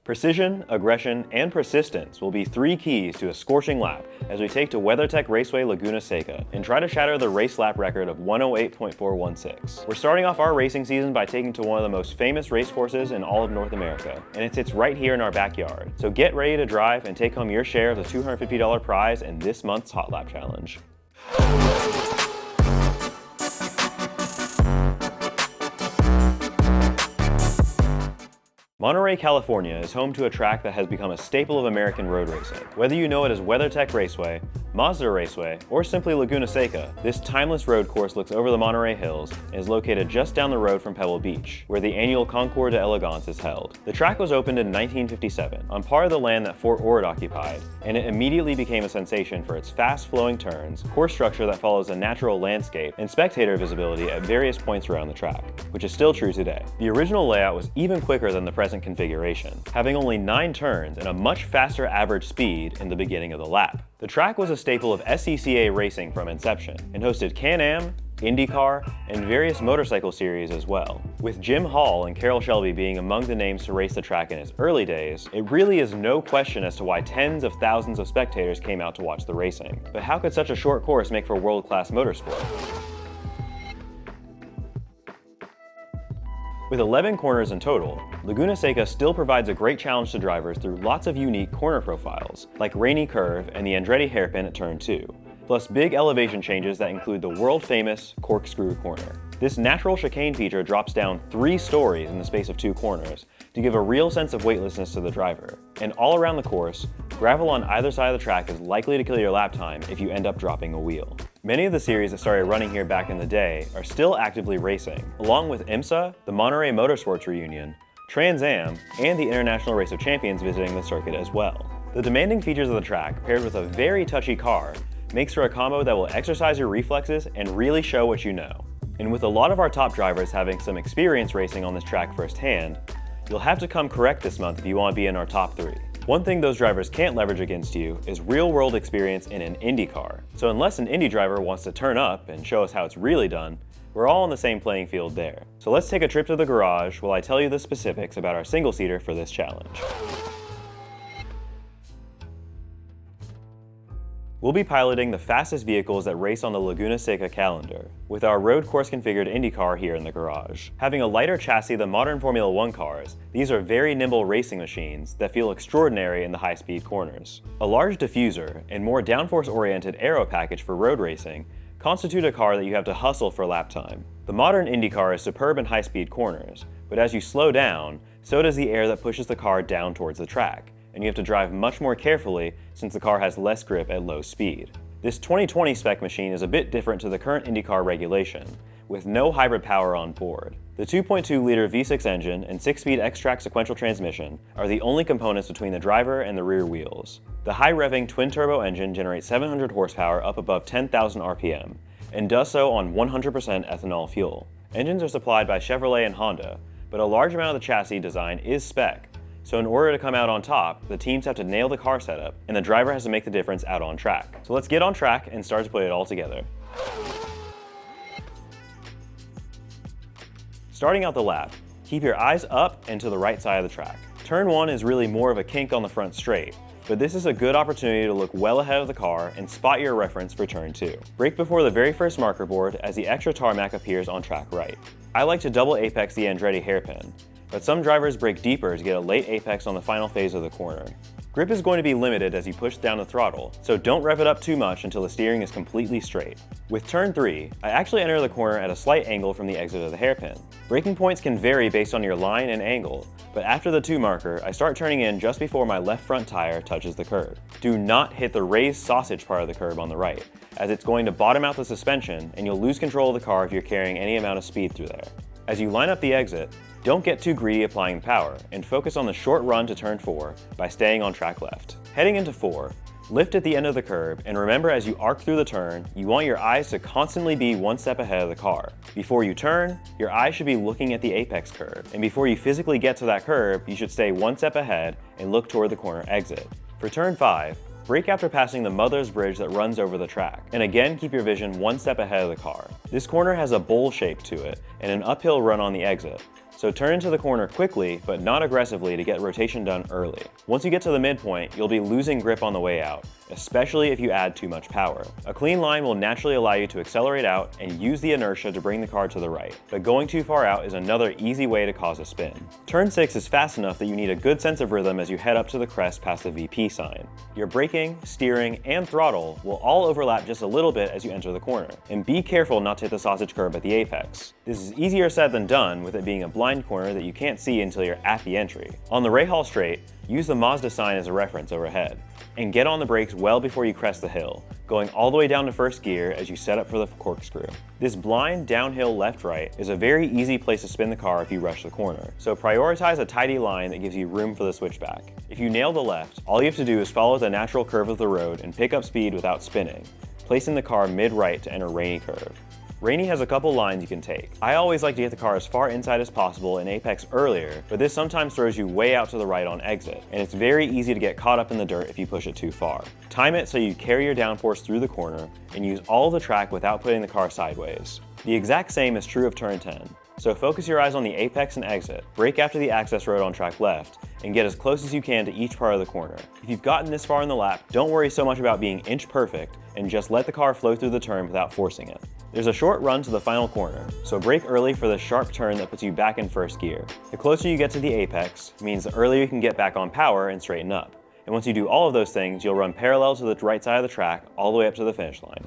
Precision, aggression, and persistence will be 3 keys to a scorching lap as we take to WeatherTech Raceway Laguna Seca and try to shatter the race lap record of 108.416. We're starting off our racing season by taking to one of the most famous race courses in all of North America, and it sits right here in our backyard. So get ready to drive and take home your share of the $250 prize in this month's Hot Lap Challenge. Monterey, California is home to a track that has become a staple of American road racing. Whether you know it as WeatherTech Raceway, Mazda Raceway, or simply Laguna Seca, this timeless road course looks over the Monterey Hills and is located just down the road from Pebble Beach, where the annual Concours d'Elegance is held. The track was opened in 1957 on part of the land that Fort Ord occupied, and it immediately became a sensation for its fast-flowing turns, course structure that follows a natural landscape, and spectator visibility at various points around the track, which is still true today. The original layout was even quicker than the present configuration, having only 9 turns and a much faster average speed in the beginning of the lap. The track was a staple of SCCA racing from inception and hosted Can-Am, IndyCar, and various motorcycle series as well. With Jim Hall and Carroll Shelby being among the names to race the track in its early days, it really is no question as to why tens of thousands of spectators came out to watch the racing. But how could such a short course make for world-class motorsport? With 11 corners in total, Laguna Seca still provides a great challenge to drivers through lots of unique corner profiles, like Rainy Curve and the Andretti hairpin at turn 2, plus big elevation changes that include the world-famous corkscrew corner. This natural chicane feature drops down 3 stories in the space of 2 corners to give a real sense of weightlessness to the driver. And all around the course, gravel on either side of the track is likely to kill your lap time if you end up dropping a wheel. Many of the series that started running here back in the day are still actively racing, along with IMSA, the Monterey Motorsports Reunion, Trans Am, and the International Race of Champions visiting the circuit as well. The demanding features of the track, paired with a very touchy car, makes for a combo that will exercise your reflexes and really show what you know. And with a lot of our top drivers having some experience racing on this track firsthand, you'll have to come correct this month if you want to be in our top 3. One thing those drivers can't leverage against you is real-world experience in an Indy car. So unless an Indy driver wants to turn up and show us how it's really done, we're all on the same playing field there. So let's take a trip to the garage while I tell you the specifics about our single-seater for this challenge. We'll be piloting the fastest vehicles that race on the Laguna Seca calendar, with our road course configured Indy car here in the garage. Having a lighter chassis than modern Formula 1 cars, these are very nimble racing machines that feel extraordinary in the high-speed corners. A large diffuser and more downforce-oriented aero package for road racing constitute a car that you have to hustle for lap time. The modern Indy car is superb in high-speed corners, but as you slow down, so does the air that pushes the car down towards the track, and you have to drive much more carefully since the car has less grip at low speed. This 2020 spec machine is a bit different to the current IndyCar regulation, with no hybrid power on board. The 2.2-liter V6 engine and 6-speed X-Track sequential transmission are the only components between the driver and the rear wheels. The high-revving twin-turbo engine generates 700 horsepower up above 10,000 RPM, and does so on 100% ethanol fuel. Engines are supplied by Chevrolet and Honda, but a large amount of the chassis design is spec, so in order to come out on top, the teams have to nail the car setup, and the driver has to make the difference out on track. So let's get on track and start to put it all together. Starting out the lap, keep your eyes up and to the right side of the track. Turn 1 is really more of a kink on the front straight, but this is a good opportunity to look well ahead of the car and spot your reference for turn 2. Brake before the very first marker board as the extra tarmac appears on track right. I like to double apex the Andretti hairpin, but some drivers brake deeper to get a late apex on the final phase of the corner. Grip is going to be limited as you push down the throttle, so don't rev it up too much until the steering is completely straight. With turn 3, I actually enter the corner at a slight angle from the exit of the hairpin. Braking points can vary based on your line and angle, but after the 2 marker, I start turning in just before my left front tire touches the curb. Do not hit the raised sausage part of the curb on the right, as it's going to bottom out the suspension and you'll lose control of the car if you're carrying any amount of speed through there. As you line up the exit, don't get too greedy applying power, and focus on the short run to turn 4 by staying on track left. Heading into 4, lift at the end of the curb, and remember as you arc through the turn, you want your eyes to constantly be 1 step ahead of the car. Before you turn, your eyes should be looking at the apex curve, and before you physically get to that curb, you should stay 1 step ahead and look toward the corner exit. For turn 5, brake after passing the Mother's Bridge that runs over the track, and again keep your vision 1 step ahead of the car. This corner has a bowl shape to it and an uphill run on the exit, So turn into the corner quickly, but not aggressively to get rotation done early. Once you get to the midpoint, you'll be losing grip on the way out, especially if you add too much power. A clean line will naturally allow you to accelerate out and use the inertia to bring the car to the right, but going too far out is another easy way to cause a spin. Turn 6 is fast enough that you need a good sense of rhythm as you head up to the crest past the VP sign. Your braking, steering, and throttle will all overlap just a little bit as you enter the corner, and be careful not to hit the sausage curb at the apex. This is easier said than done, with it being a blind corner that you can't see until you're at the entry. On the Rahal straight, use the Mazda sign as a reference overhead, and get on the brakes well before you crest the hill, going all the way down to first gear as you set up for the corkscrew. This blind downhill left-right is a very easy place to spin the car if you rush the corner, so prioritize a tidy line that gives you room for the switchback. If you nail the left, all you have to do is follow the natural curve of the road and pick up speed without spinning, placing the car mid-right to enter Rainy curve. Rainy has a couple lines you can take. I always like to get the car as far inside as possible and apex earlier, but this sometimes throws you way out to the right on exit, and it's very easy to get caught up in the dirt if you push it too far. Time it so you carry your downforce through the corner and use all of the track without putting the car sideways. The exact same is true of turn 10. So focus your eyes on the apex and exit, brake after the access road on track left, and get as close as you can to each part of the corner. If you've gotten this far in the lap, don't worry so much about being inch perfect, and just let the car flow through the turn without forcing it. There's a short run to the final corner, so brake early for the sharp turn that puts you back in first gear. The closer you get to the apex means the earlier you can get back on power and straighten up. And once you do all of those things, you'll run parallel to the right side of the track all the way up to the finish line.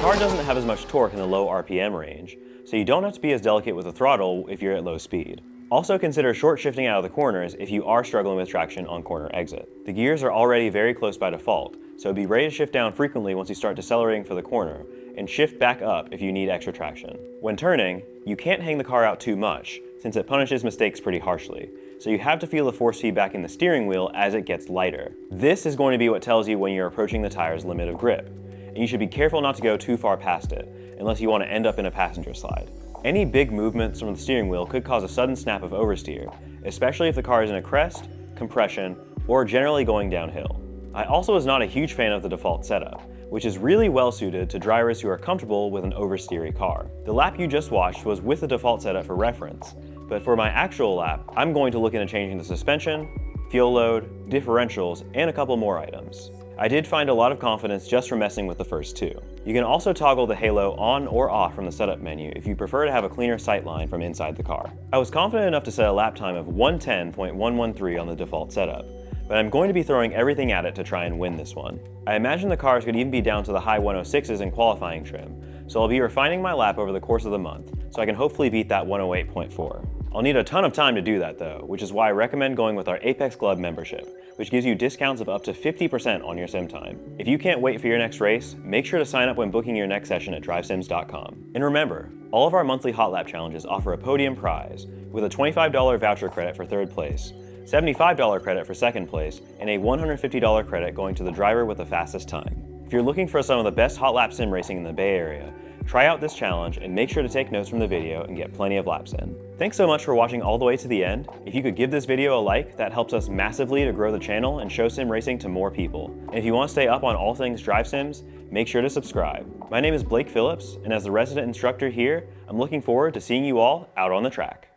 The car doesn't have as much torque in the low RPM range, so you don't have to be as delicate with the throttle if you're at low speed. Also consider short shifting out of the corners if you are struggling with traction on corner exit. The gears are already very close by default, so be ready to shift down frequently once you start decelerating for the corner, and shift back up if you need extra traction. When turning, you can't hang the car out too much, since it punishes mistakes pretty harshly, so you have to feel the force feedback in the steering wheel as it gets lighter. This is going to be what tells you when you're approaching the tire's limit of grip, and you should be careful not to go too far past it, unless you want to end up in a passenger slide. Any big movements from the steering wheel could cause a sudden snap of oversteer, especially if the car is in a crest, compression, or generally going downhill. I also was not a huge fan of the default setup, which is really well suited to drivers who are comfortable with an oversteery car. The lap you just watched was with the default setup for reference, but for my actual lap, I'm going to look into changing the suspension, fuel load, differentials, and a couple more items. I did find a lot of confidence just from messing with the first two. You can also toggle the halo on or off from the setup menu if you prefer to have a cleaner sightline from inside the car. I was confident enough to set a lap time of 110.113 on the default setup, but I'm going to be throwing everything at it to try and win this one. I imagine the cars could even be down to the high 106s in qualifying trim, so I'll be refining my lap over the course of the month, so I can hopefully beat that 108.4. I'll need a ton of time to do that though, which is why I recommend going with our Apex Club membership, which gives you discounts of up to 50% on your sim time. If you can't wait for your next race, make sure to sign up when booking your next session at DriveSims.com. And remember, all of our monthly Hot Lap challenges offer a podium prize, with a $25 voucher credit for third place, $75 credit for second place, and a $150 credit going to the driver with the fastest time. If you're looking for some of the best Hot Lap sim racing in the Bay Area, try out this challenge and make sure to take notes from the video and get plenty of laps in. Thanks so much for watching all the way to the end. If you could give this video a like, that helps us massively to grow the channel and show sim racing to more people. And if you want to stay up on all things Drive Sims, make sure to subscribe. My name is Blake Phillips, and as the resident instructor here, I'm looking forward to seeing you all out on the track.